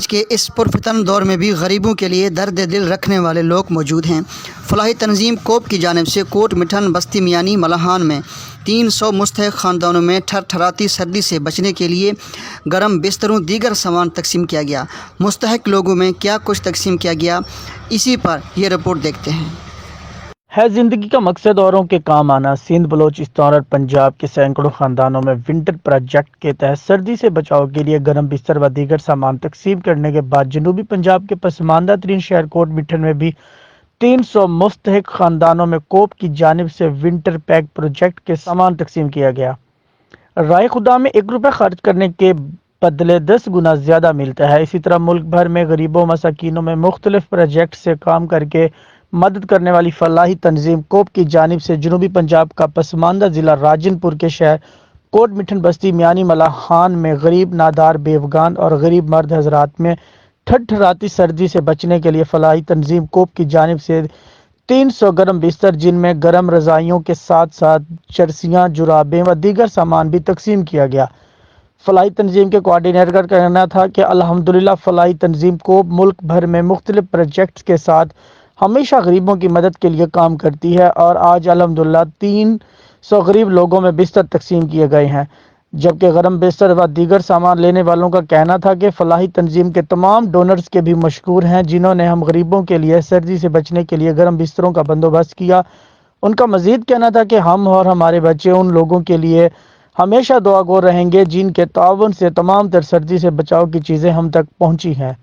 آج کے اس پرفتن دور میں بھی غریبوں کے لیے درد دل رکھنے والے لوگ موجود ہیں۔ فلاحی تنظیم کوپ کی جانب سے کوٹ مٹھن بستی میانی ملاحان میں 300 مستحق خاندانوں میں تھرتھراتی سردی سے بچنے کے لیے گرم بستروں دیگر سامان تقسیم کیا گیا۔ مستحق لوگوں میں کیا کچھ تقسیم کیا گیا، اسی پر یہ رپورٹ دیکھتے ہیں۔ ہے زندگی کا مقصد اوروں کے کام آنا۔ سندھ، بلوچستان اور پنجاب کے سینکڑوں خاندانوں میں ونٹر پروجیکٹ کے تحت سردی سے بچاؤ کے لیے گرم بستر و دیگر سامان تقسیم کرنے کے بعد جنوبی پنجاب کے پسماندہ ترین شہر کوٹ مٹھن میں بھی 300 مستحق خاندانوں میں کوپ کی جانب سے ونٹر پیک پروجیکٹ کے سامان تقسیم کیا گیا۔ رائے خدا میں 1 روپے خرچ کرنے کے بدلے 10 گنا زیادہ ملتا ہے۔ اسی طرح ملک بھر میں غریبوں مساکینوں میں مختلف پروجیکٹ سے کام کر کے مدد کرنے والی فلاحی تنظیم کوپ کی جانب سے جنوبی پنجاب کا پسماندہ ضلع راجن پور کے شہر کوٹ مٹھن بستی میانی ملاحان میں غریب نادار بیوگان اور غریب مرد حضرات میں ٹھٹھراتی سردی سے بچنے کے لیے فلاحی تنظیم کوپ کی جانب سے 300 گرم بستر، جن میں گرم رضائیوں کے ساتھ ساتھ چرسیاں، جرابیں و دیگر سامان بھی تقسیم کیا گیا۔ فلاحی تنظیم کے کوارڈینیٹر کا کہنا تھا کہ الحمدللہ فلاحی تنظیم کوپ ملک بھر میں مختلف پروجیکٹس کے ساتھ ہمیشہ غریبوں کی مدد کے لیے کام کرتی ہے اور آج الحمدللہ 300 غریب لوگوں میں بستر تقسیم کیے گئے ہیں، جبکہ گرم بستر و دیگر سامان لینے والوں کا کہنا تھا کہ فلاحی تنظیم کے تمام ڈونرز کے بھی مشکور ہیں جنہوں نے ہم غریبوں کے لیے سردی سے بچنے کے لیے گرم بستروں کا بندوبست کیا۔ ان کا مزید کہنا تھا کہ ہم اور ہمارے بچے ان لوگوں کے لیے ہمیشہ دعا گو رہیں گے جن کے تعاون سے تمام تر سردی سے بچاؤ کی چیزیں ہم تک پہنچی ہیں۔